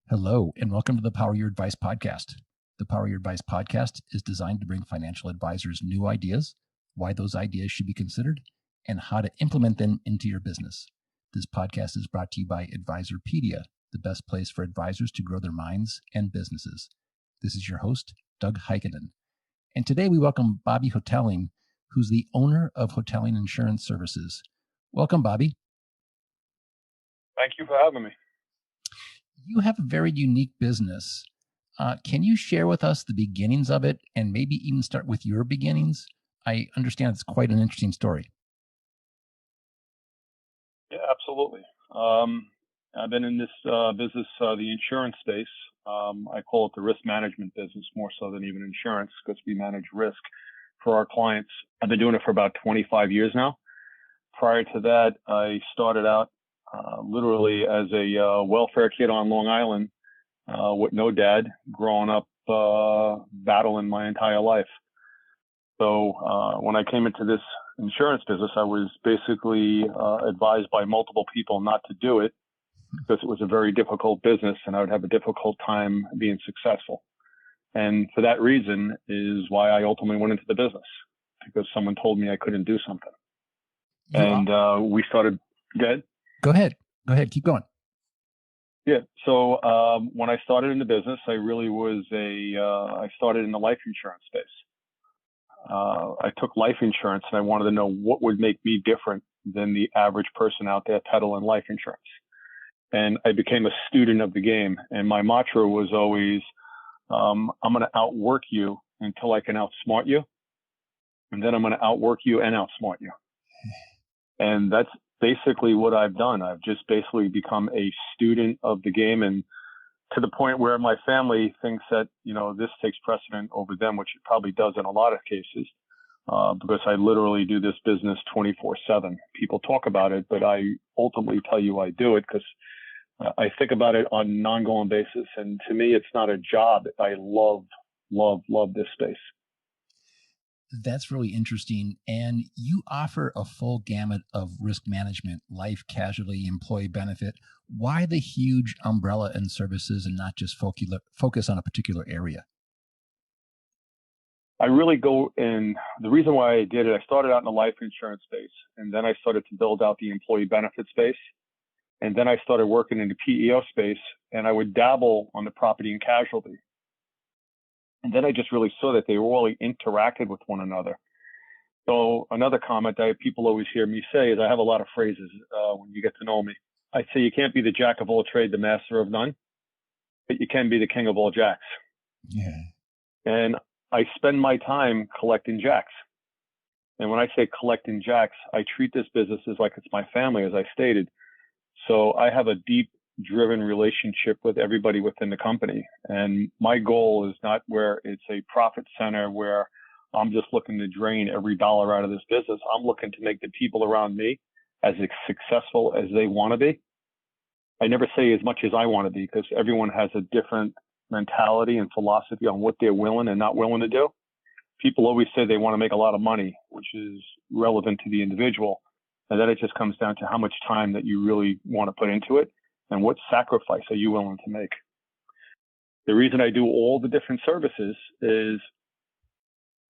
Hello, and welcome to the Power Your Advice podcast. The Power Your Advice podcast is designed to bring financial advisors new ideas, why those ideas should be considered, and how to implement them into your business. This podcast is brought to you by Advisorpedia, the best place for advisors to grow their minds and businesses. This is your host, Doug Heikkinen. And today we welcome Bobby Hotaling, who's the owner of Hotaling Insurance Services. Welcome, Bobby. Thank you for having me. You have a very unique business. Can you share with us the beginnings of it and maybe even start with your beginnings? I understand it's quite an interesting story. Yeah, absolutely. I've been in this business, the insurance space. I call it the risk management business more so than even insurance because we manage risk for our clients. I've been doing it for about 25 years now. Prior to that, I started out literally as a welfare kid on Long Island with no dad, growing up battling my entire life. So when I came into this insurance business, I was basically advised by multiple people not to do it because it was a very difficult business and I would have a difficult time being successful. And for that reason is why I ultimately went into the business, because someone told me I couldn't do something. We started. Go ahead. Keep going. Yeah. So when I started in the business, I really was I started in the life insurance space. I took life insurance and I wanted to know what would make me different than the average person out there peddling life insurance. And I became a student of the game. And my mantra was always, I'm going to outwork you until I can outsmart you. And then I'm going to outwork you and outsmart you. And that's basically what I've done. I've just basically become a student of the game, and to the point where my family thinks that, this takes precedent over them, which it probably does in a lot of cases, because I literally do this business 24/7. People talk about it, but I ultimately tell you I do it because I think about it on an ongoing basis. And to me, it's not a job. I love this space. That's really interesting. And you offer a full gamut of risk management, life, casualty, employee benefit. Why the huge umbrella and services and not just focus on a particular area? I really go in. The reason why I did it, I started out in the life insurance space, and then I started to build out the employee benefit space. And then I started working in the PEO space, and I would dabble on the property and casualty. And then I just really saw that they really interacted with one another. So another comment that people always hear me say is I have a lot of phrases when you get to know me. I say you can't be the jack of all trades, the master of none, but you can be the king of all jacks. Yeah. And I spend my time collecting jacks. And when I say collecting jacks, I treat this business as like it's my family, as I stated. So I have a deep driven relationship with everybody within the company. And my goal is not where it's a profit center where I'm just looking to drain every dollar out of this business. I'm looking to make the people around me as successful as they want to be. I never say as much as I want to be because everyone has a different mentality and philosophy on what they're willing and not willing to do. People always say they want to make a lot of money, which is relevant to the individual. And then it just comes down to how much time that you really want to put into it. And what sacrifice are you willing to make? The reason I do all the different services is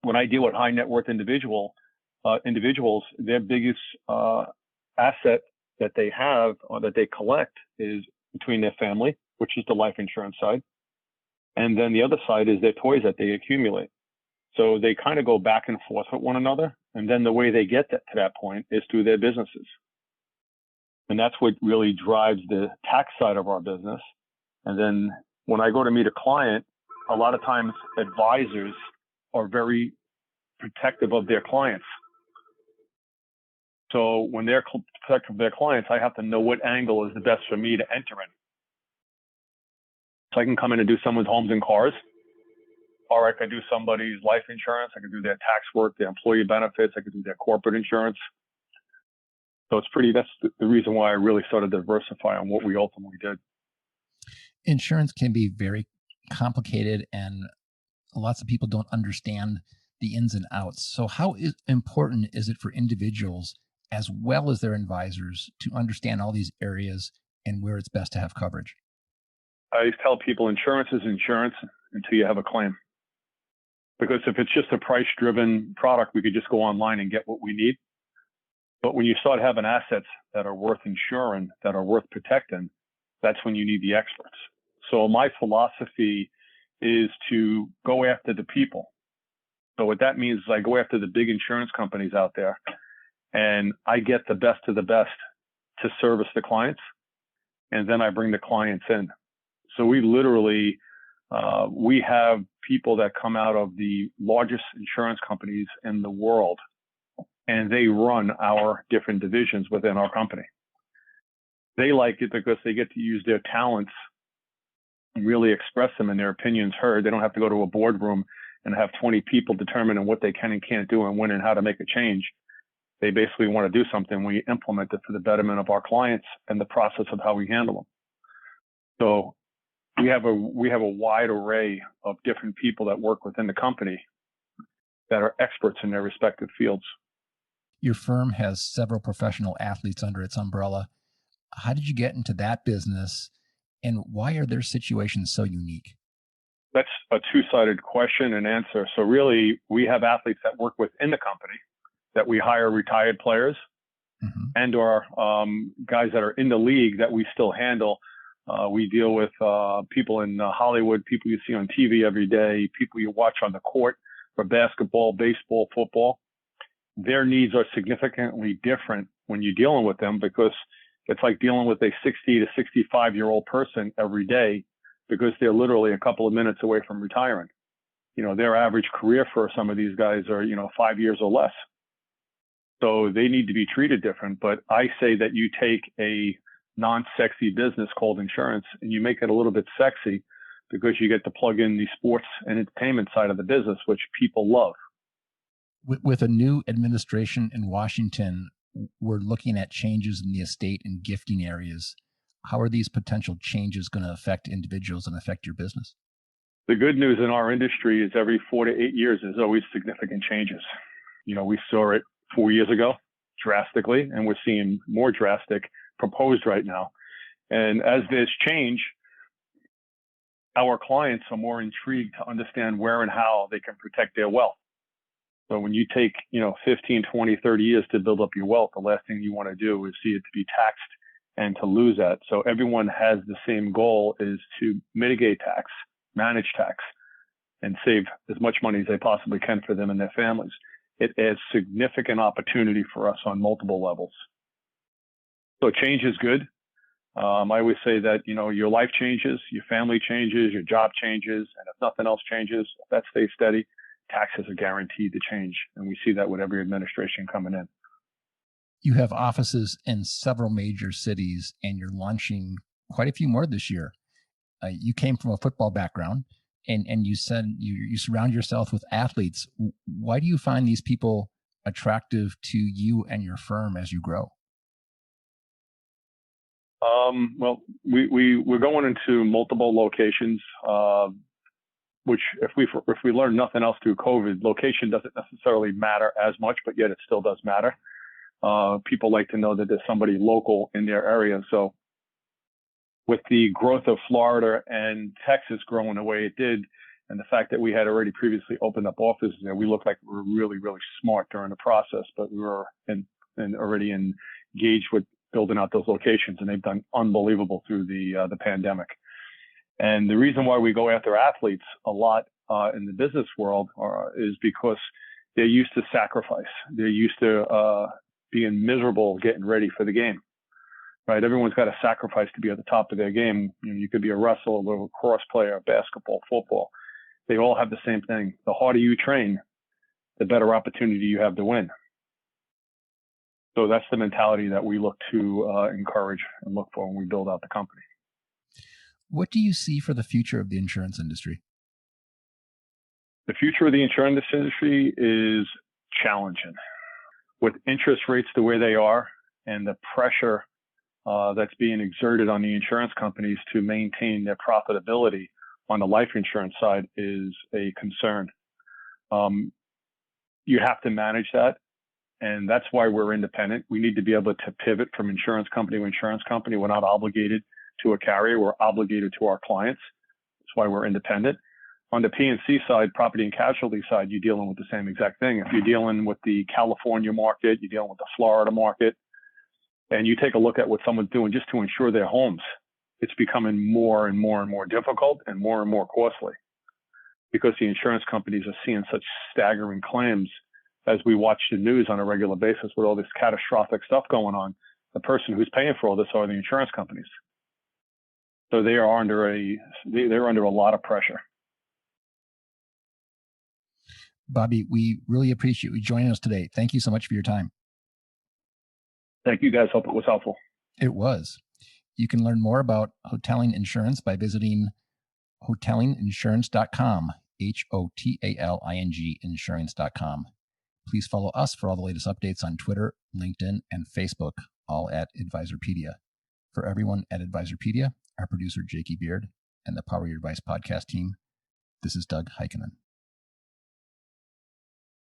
when I deal with high net worth individuals, their biggest asset that they have or that they collect is between their family, which is the life insurance side. And then the other side is their toys that they accumulate. So they kind of go back and forth with one another. And then the way they get to that point is through their businesses. And that's what really drives the tax side of our business. And then when I go to meet a client, a lot of times advisors are very protective of their clients. So when they're protective of their clients, I have to know what angle is the best for me to enter in. So I can come in and do someone's homes and cars, or I can do somebody's life insurance. I can do their tax work, their employee benefits. I can do their corporate insurance. So that's the reason why I really started to diversify on what we ultimately did. Insurance can be very complicated and lots of people don't understand the ins and outs. So how important is it for individuals as well as their advisors to understand all these areas and where it's best to have coverage? I tell people insurance is insurance until you have a claim. Because if it's just a price-driven product, we could just go online and get what we need. But when you start having assets that are worth insuring, that are worth protecting, that's when you need the experts. So my philosophy is to go after the people. So what that means is I go after the big insurance companies out there, and I get the best of the best to service the clients, and then I bring the clients in. So we literally, we have people that come out of the largest insurance companies in the world, and they run our different divisions within our company. They like it because they get to use their talents and really express them and their opinions heard. They don't have to go to a boardroom and have 20 people determining what they can and can't do and when and how to make a change. They basically want to do something. We implement it for the betterment of our clients and the process of how we handle them. So we have a wide array of different people that work within the company that are experts in their respective fields. Your firm has several professional athletes under its umbrella. How did you get into that business, and why are their situations so unique? That's a two-sided question and answer. So really, we have athletes that work within the company, that we hire retired players, and or guys that are in the league that we still handle. We deal with people in Hollywood, people you see on TV every day, people you watch on the court for basketball, baseball, football. Their needs are significantly different when you're dealing with them, because it's like dealing with a 60 to 65-year-old person every day, because they're literally a couple of minutes away from retiring. You know, their average career for some of these guys are, 5 years or less. So they need to be treated different. But I say that you take a non-sexy business called insurance and you make it a little bit sexy, because you get to plug in the sports and entertainment side of the business, which people love. With a new administration in Washington, we're looking at changes in the estate and gifting areas. How are these potential changes going to affect individuals and affect your business? The good news in our industry is every 4 to 8 years, there's always significant changes. We saw it 4 years ago drastically, and we're seeing more drastic proposed right now. And as there's change, our clients are more intrigued to understand where and how they can protect their wealth. So when you take, 15, 20, 30 years to build up your wealth, the last thing you want to do is see it to be taxed and to lose that. So everyone has the same goal, is to mitigate tax, manage tax, and save as much money as they possibly can for them and their families. It adds significant opportunity for us on multiple levels. So change is good. I always say that, your life changes, your family changes, your job changes, and if nothing else changes, if that stays steady, taxes are guaranteed to change. And we see that with every administration coming in. You have offices in several major cities, and you're launching quite a few more this year. You came from a football background, and you said you surround yourself with athletes. Why do you find these people attractive to you and your firm as you grow? Well, we're going into multiple locations, which if we learn nothing else through COVID, location doesn't necessarily matter as much, but yet it still does matter. People like to know that there's somebody local in their area. So with the growth of Florida and Texas growing the way it did, and the fact that we had already previously opened up offices there, we looked like we were really, really smart during the process, but we were already engaged with building out those locations, and they've done unbelievable through the pandemic. And the reason why we go after athletes a lot in the business world is because they're used to sacrifice. They're used to being miserable getting ready for the game, right? Everyone's got to sacrifice to be at the top of their game. You could be a wrestler, a lacrosse player, basketball, football. They all have the same thing. The harder you train, the better opportunity you have to win. So that's the mentality that we look to encourage and look for when we build out the company. What do you see for the future of the insurance industry? The future of the insurance industry is challenging. With interest rates the way they are and the pressure that's being exerted on the insurance companies to maintain their profitability on the life insurance side is a concern. You have to manage that. And that's why we're independent. We need to be able to pivot from insurance company to insurance company. We're not obligated to a carrier. We're obligated to our clients. That's why we're independent. On the P&C side, property and casualty side, you're dealing with the same exact thing. If you're dealing with the California market, you're dealing with the Florida market, and you take a look at what someone's doing just to insure their homes, it's becoming more and more and more difficult and more costly because the insurance companies are seeing such staggering claims. As we watch the news on a regular basis with all this catastrophic stuff going on, the person who's paying for all this are the insurance companies. So they're under a lot of pressure. Bobby, we really appreciate you joining us today. Thank you so much for your time. Thank you, guys. Hope it was helpful. It was. You can learn more about Hotaling Insurance by visiting hotalinginsurance.com, Hotaling insurance.com. Please follow us for all the latest updates on Twitter, LinkedIn, and Facebook, all at Advisorpedia. For everyone at Advisorpedia, our producer, Jakey Beard, and the Power Your Advice podcast team, this is Doug Heikkinen.